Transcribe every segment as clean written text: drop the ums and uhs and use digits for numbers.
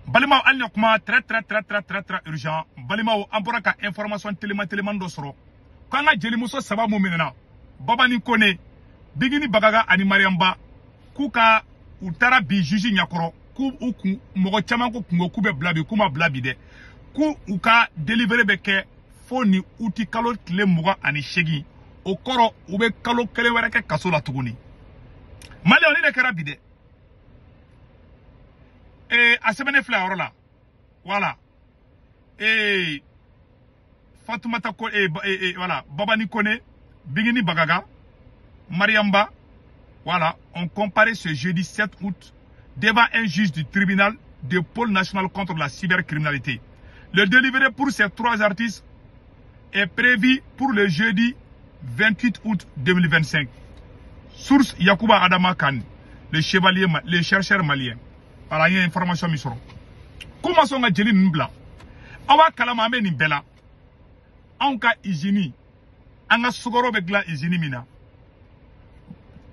Balima al kuma très urgent. Balima ambora ka information téléman do soro. Kanga jeli muso saba muminena. Baba ni kone bigini bagaga ani Mariamba kuka utara bi juji nyakoro ku uku mogo chama ko kungo kube blabi kuma blabi de ku uka delivery beke foni uti kalo kile mogo ani shegi okoro ube kalo kele wereke kasola tuguni mali oni de kera bide asebene fla orola voilà Fatoumata ko voilà Baba ni kone bigini bagaga Mariamba. Voilà, on comparait ce jeudi 7 août devant un juge du tribunal de pôle national contre la cybercriminalité. Le délivré pour ces 3 artistes est prévu pour le jeudi 28 août 2025. Source Yakuba Adama Khan, le chercheur malien. Voilà, il y a une information mise. Comment sont les gens Nubla? Awa Kalamame Nimbela. Anka Izini. Anga Sugoro Begla Izini Mina.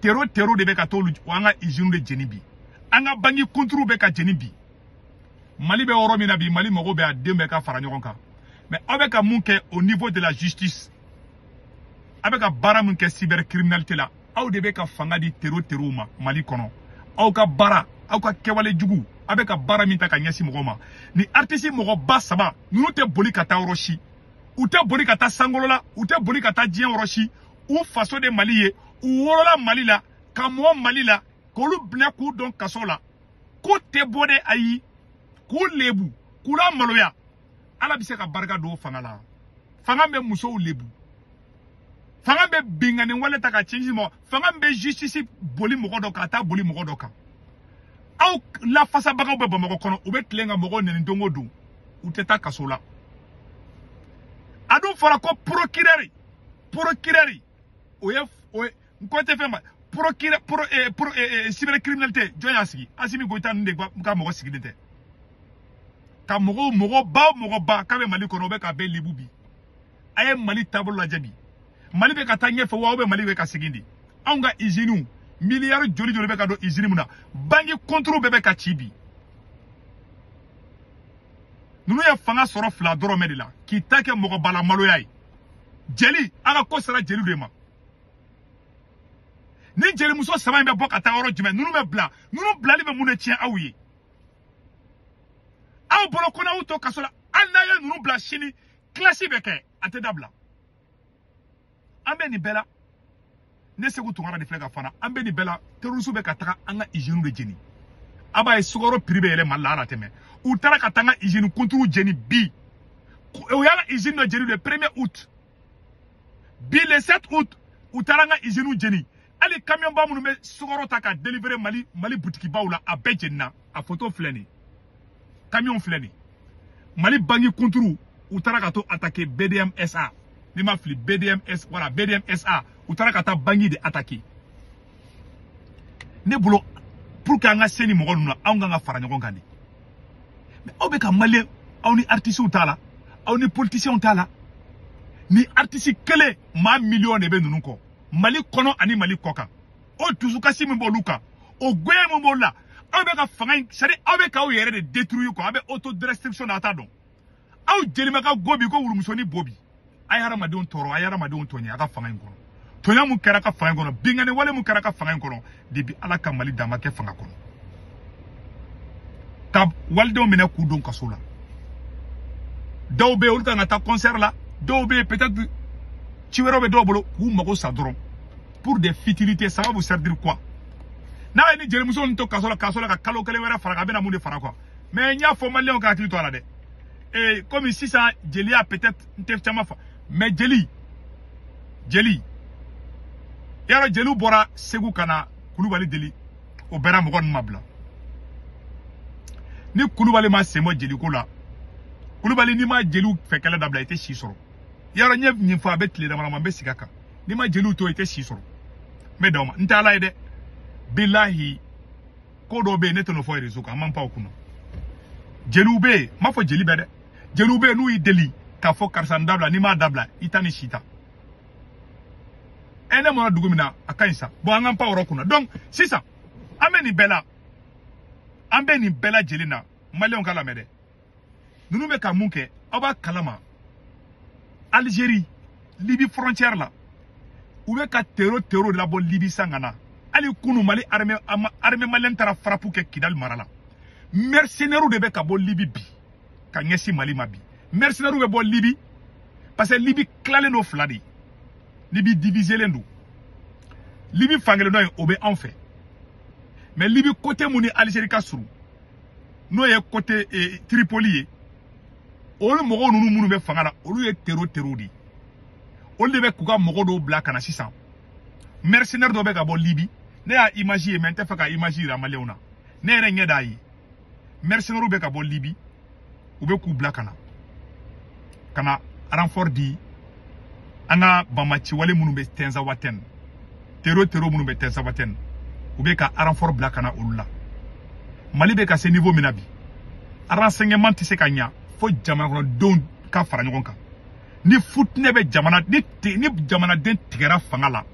Tero de beka tolu wanga izinu de jenibi anga bangi kontru beka jenibi Mali be oromina bi Mali mogo be a dembe ka fara ɲɔgɔn kan mais avec munke au niveau de la justice avec bara munke cybercriminalité la aw de beka fanga di tero ma Mali kono aw ka bara aw ka kewale jugu avec bara min ta ka ɲɛsi mogo ma ni artiste mogo ba saba nunu te boli ka ta oroshi u te boli ka ta sangolola u te boli ka ta diɲɛ oroshi u faso de Mali ye Uorola Malila, Kamo Malila, Kolu Blaku don Kasola, Ko Tebode Ayi, Ko Lebu, Kula Maloya, Alabiseka Barga do Fangala, Fangambe Muso Lebu, Fangambe Bingani Waletaka Chinjimo, Fangambe Justice Boli Mogodoka, Ta Boli Mogodoka. Au la Fasa Bagabe Bomokono, Ubet Lenga Mogo Nendongo do, Uteta Kasola. Ado Farako Procureri, Oye, Côté fait pour cybercriminalité, Joyassi, Asimi Goitan de Gamogo Sigilite. Kamogo ba, Kabe Mali Konobe Kabe Libubi. Aye Mali Table la Jabi. Mali Bekatanya for Wabe Mali Beka Sigindi. Anga Izinu, milliard Joli de Rebecca do Izinimuna. Bangi control Bebeka Chibi. Nous y a Fanga Sorof la Doromedila, qui take Mogobala Maloyai. Jelly, Aga Kosara Jeludema. Ni jeli muso sama be bok ata oro jime nunu be bla li be mune tien awuye aw bolo kona uto kasola anaye nunu bla shini klasi beke ate dabla ambe ni bela ne segu tungara de flega fana ambe ni bela terusu be kataka anga ijinu de jeni aba e sugoro pribe ele mallara teme utara katanga ijinu kontru jeni bi o yala ijinu de jeni le 1er août bi le 7 août utaranga ijinu jeni Ali camion ba munu me sugoro taka délivrer Mali boutique baoula a bejenna a photo fleni camion fleni Mali bangi kontru utara to attaquer BDMSA ni ma fli BDMS voilà BDMSA utara kata bangi de attaquer ne bulo pour que anga seni mo gonna anga fara nyon gandi mais obeka malien aw ni artiste utala aw ni politicien utala ni artiste kele ma million de be nunu ko Mali kono ani Mali koka o tuzukasi mbo luka o gwe mbo la abe ka fanga sari abe ka o yere de détruire ko abe auto destruction ata don aw jelima ka gobi ko wurmusoni bobi ayara ma don toro ayara ma don tonya ka fanga ngono tonya mu kera ka fanga ngono bingane wale mu kera ka fanga ngono debi ala ka Mali dama ke fanga kono ka waldo mena ku don kasola dawbe ulka ngata concert la dawbe peut-être Chiwerobe dobolo ku mago sadron pour des futilités ça va vous servir quoi na ni jeli muso nto kasola ka kalo kele wera faraga bena munde fara quoi mais nya fo malien ka akili to ala de et comme ici ça jeli a peut-être ntef chama fa mais jeli yara jelu bora segu kana kulubali deli o bera mo gon mabla ni kulubali ma semo jeli ko la kulubali ni ma jelu fekele dabla ite shisoro yara nyef nyimfa betle da mama besigaka ni ma jelu to ite shisoro me dawma ntala ide billahi ko do be neto no fo rezo ka man pa okuno jelu be ma fo jeli be de jelu be nu ideli ka fo karsan dabla ni ma dabla itani shita ene mo dugumina akansa bo an pa oro kuna donc c'est ça ambeni bela jelina malien ka lamede nunu be ka munke aba kalama Algérie Libye frontière là ou be ka terror la bo Libye sangana ali kunu Mali armée malien tara frappe ke Kidal marala mercenaires de be ka bo Libye bi ka ngesi Mali mabi mercenaires be bo Libye parce que Libye clale no fladi Libye divisé l'endou Libye fangele no obe en fait mais Libye côté mouni Algérie ka suru no ye côté Tripoli olu mogo nunu munu be fangala olu ye terror di olu de be kuka mogo do bla kana sisan mercenaire do be ka bo Libye ne ya imaginer mais nte fa ka imaginer la maleuna ne yere ngeda yi mercenaire be ka bo Libye ou be ku bla kana renfort di anga bamachi wale munu be tenza waten terror munu be tenza waten ou be ka renfort bla kana ulula Mali be ka se niveau minabi renseignement tise ka nya fo jamana don ka fara ɲɔgɔn kan ni futne be jamana ni jamana den tigɛra fanga la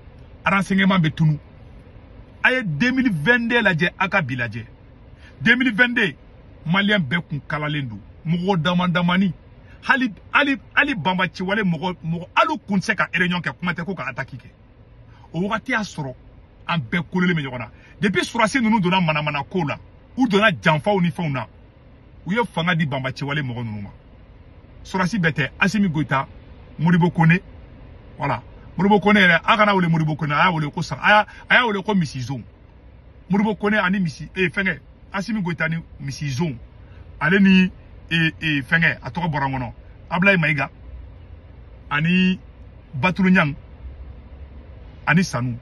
renseignement be tunu aye 2022 lajɛ aka bi lajɛ 2022 malien be kun kalalen do mɔgɔ damani hali bambaci wale mɔgɔ alu kun se ka réunion kɛ kuma tɛ ko ka attaque kɛ o wagati y'a sɔrɔ an bɛɛ kolelen bɛ ɲɔgɔn na depuis surasi ninnu donna manamana ko la u donna janfaw ni fɛnw na u ye fanga di bambaci wale mɔgɔ ninnu ma surasi bɛɛ tɛ Assimi Goïta Modibo Kone voilà Modibo Kone yɛrɛ a kana wele Modibo Kone a y'a wele ko a y'a wele ko misi zone Modibo Kone ani misi fɛnkɛ Assimi Goïta ni misi zone ale ni fɛnkɛ a tɔgɔ bɔra n kɔnɔ Ablaye Maïga ani Batulu Nyang ani Sanu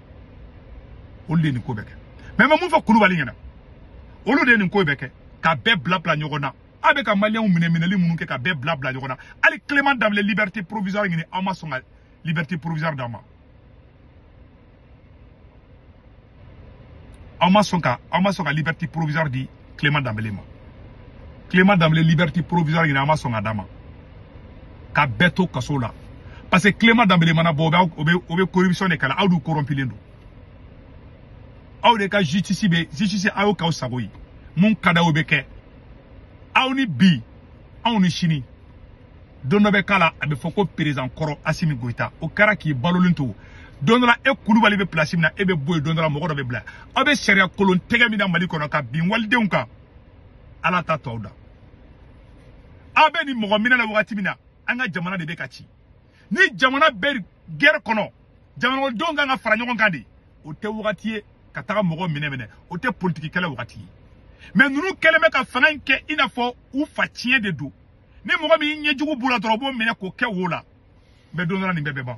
olu de nin ko bɛ kɛ mais mun fɔ Kulubali ɲɛna olu de nin ko bɛ kɛ ka bɛɛ bila ɲɔgɔn na a bɛ ka maliyɛnw minɛli minnu kɛ ka bɛɛ bila ɲɔgɔn na hali Clément Damele liberté provisoire ɲini aw ma sɔn ka liberté provisoire d'a ma aw ma sɔn ka liberté provisoire di Clément Damele ma Clément Damele liberté provisoire ɲini aw ma sɔn ka d'a ma ka bɛɛ to kaso la parce que Clément Damele mana bɔ o bɛ corruption de kala aw du corrompilen don aw de ka justice aw y'o k'aw sago ye mun ka d'aw bɛ kɛ aw ni bi aw ni sini don dɔ bɛ k'a la a bɛ fɔ ko président kɔrɔ Assimi Goïta o kɛra k'i balolen to don dɔ la e Kulubali bɛ place min na e bɛ bɔ yen don dɔ la mɔgɔ dɔ bɛ bila aw bɛ sariya kolon tɛgɛ min na Mali kɔnɔ ka bin walidenw kan Ala t'a to aw da aw bɛ nin mɔgɔ minɛ la wagati min na an ka jamana de bɛ ka ci ni jamana bɛ guerre kɔnɔ jamanadenw kan ka fara ɲɔgɔn kan de o tɛ wagati ye ka taga mɔgɔ minɛ o tɛ politique kɛlɛ wagati ye mais nunu kɛlen bɛ ka fanga in kɛ i n'a fɔ u fa tiɲɛ de don ni mɔgɔ min ɲɛjugu b'u la dɔrɔn o b'o minɛ k'o kɛ wo la mais don dɔ la nin bɛɛ bɛ ban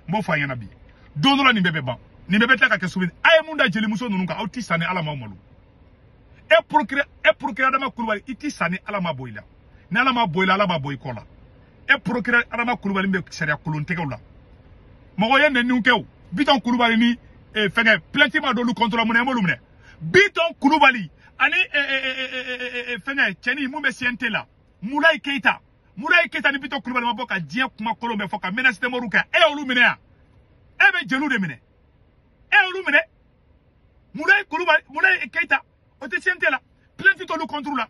n b'o fɔ a ɲɛna bi don dɔ la nin bɛɛ bɛ ban nin bɛɛ bɛ tila ka kɛ sobi a ye mun da jelimuso ninnu kan aw ti sa ni Ala m'aw malo e procureur Adama Kulubali i ti sa ni Ala ma bɔ i la ni Ala ma bɔ i la Ala b'a bɔ i kɔ la e procureur Adama Kulubali bɛ sariya kolon tɛgɛw la mɔgɔ ye nɛniw kɛ o Biton Kulubali ni fɛnkɛ plainte ma d'olu contre la mun na e m'olu minɛ Biton Kulubali ani fɛnkɛ cɛni mun bɛ CNT la Moulaye Keita ni Biton Kulubali ma bɔ ka diɲɛ kuma kolon bɛ fɔ ka menace de mort kɛ e y'olu minɛ yan e bɛ jeliw de minɛ e y'olu minɛ Moulaye Keita o tɛ CNT la plainte t'olu contre la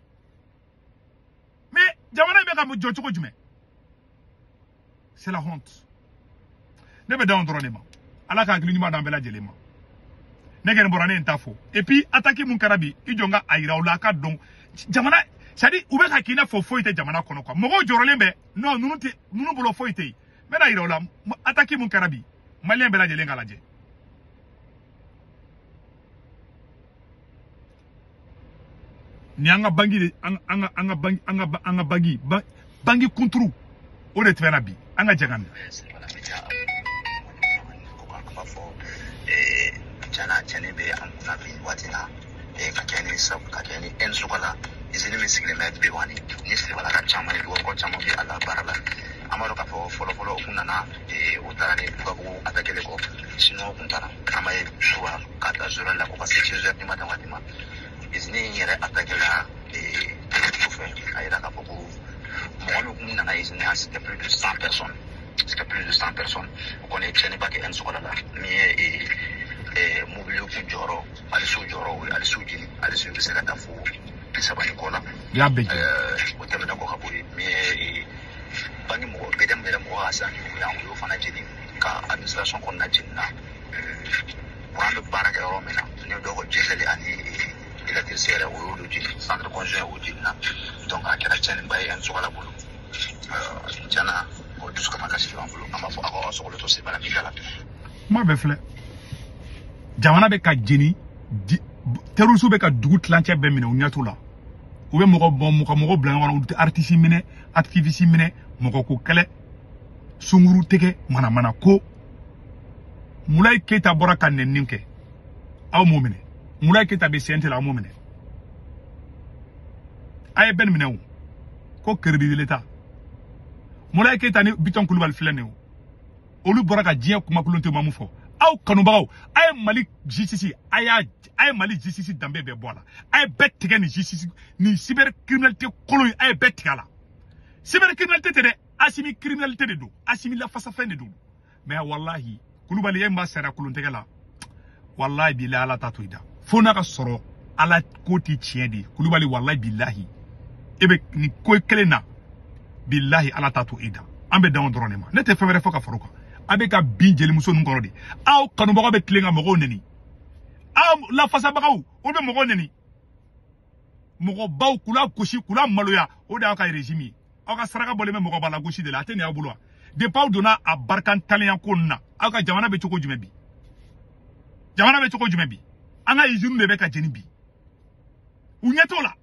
mais jamana in bɛ ka jɔ cogo jumɛn c'est la honte ne bɛ dan dɔrɔn de ma Ala ka hakili ɲuman d'an bɛɛ lajɛlen ma ne kɛlen bɔra ne n ta fɔ et puis attaque mun kɛra bi i jɔ n ka a yira u la a ka dɔn jamana c'est-à-dire u bɛ ka k'i n'a fɔ foyi tɛ jamana kɔnɔ quoi mɔgɔw jɔrɔlen bɛ non ninnu bolo foyi tɛ yen n bɛ na yira u la attaque mun kɛra bi maliyɛn bɛɛ lajɛlen ka lajɛ ni an ka bangi de an ka bangi kunturu o de tɛmɛna bi an ka jɛn ka minɛ jana jani be an kuna bi watina ka kɛni sab ka kɛni en sugala izini min sigilen bɛ bi wani ni sibala ka caman ni ko caman bi ala barala amaro ka fɔ fɔlɔ o kun nana o taara ni tubabu atakele kɔ sino kun taara kama ye suwa ka taa zoro la ko ka se chez ni madama dima izini yɛrɛ atakela fɛ a yira ka fɔ ko mɔgɔ min kun nana izini a c'était plus de 100 personnes o kɔni ye cɛni ba kɛ en sugala la min ye mobile kun jɔrɔ ali so jɔrɔ ali so jini ali so bɛ se ka taa fo 30 kɔ la ya beji o tɛmɛna kɔ ka bɔ yen mais bangi mɔgɔ bɛɛ dɛmɛ yɛrɛ mɔgɔ ka san y'an olu fana jeni ka administration kɔnɔna jeni na kuran bɛ baara kɛ yɔrɔ min na ne dɔw ko jɛlɛli ani électricité yɛrɛ o y'olu jeni centre conjoint o jeni na donc a kɛra cɛnniba ye an sɔgɔla bolo tiɲɛna o dusu kama kasi b'an bolo an b'a fɔ aw sɔgɔlen to se bara min da la kuma bɛ filɛ jamana bɛ ka jeni terroriste bɛ ka dugu tilancɛ bɛɛ minɛ u ɲɛ t'u la u bɛ mɔgɔ bila ɲɔgɔn na u tɛ artiste minɛ activiste minɛ mɔgɔ ko kɛlɛ sunguru tɛgɛ manamana ko Moulaye Keita bɔra ka nɛnini kɛ aw m'o minɛ Moulaye Keita bɛ CNT la aw m'o minɛ a ye bɛɛ minɛ o ko crédit de l'État Moulaye Keita ni Biton Kulibali filɛ nin ye o olu bɔra ka diɲɛ kumakolon tɛ mamu fɔ aw kanubagaw a ye Mali justice a ye Mali justice danbe bɛɛ bɔ a la a ye bɛɛ tigɛ ni justice ni cybercriminalité kolon ye a ye bɛɛ tigɛ a la cybercriminalité tɛ dɛ Assimi criminalité de don Assimi lafasafɛn de don mais wallahi Kulibali ye ma sera kolon tɛgɛ la wallahi billahi Ala ta to i da fo n'a ka sɔrɔ Ala ko ti tiɲɛ de Kulibali wallahi billahi e bɛ ni ko kelen na billahi Ala ta to i da an bɛ dan dɔrɔn de ma ne tɛ fɛn wɛrɛ fɔ ka far'o kan a bɛ ka bin jelimuso ninnu kɔrɔ de aw kanubagaw bɛ tilen ka mɔgɔw neni aw lafasabagaw o bɛ mɔgɔw neni mɔgɔbaw kula gosi kula maloya o de y'aw ka régime ye aw ka saraka bɔlen bɛ mɔgɔba la gosi de la a tɛ nin y'aw bolo wa depuis aw donna a barikantanya ko nin na aw ka jamana bɛ cogo jumɛn bi jamana bɛ cogo jumɛn bi an ka usine de bɛ ka jeni bi u ɲɛ t'o la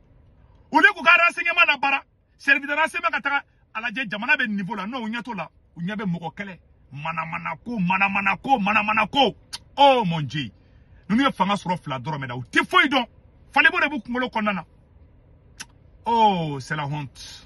olu k'u ka renseignement na baara service de renseignement ka taga a lajɛ jamana bɛ niveau la n'o u ɲɛ t'o la u ɲɛ bɛ mɔgɔ kɛlɛ manamana ko oh mon Dieu ninnu ye fanga sɔrɔ fila dɔrɔn mɛ da u tɛ foyi dɔn falibo de b'u kunkolo kɔnɔna na oh c'est la honte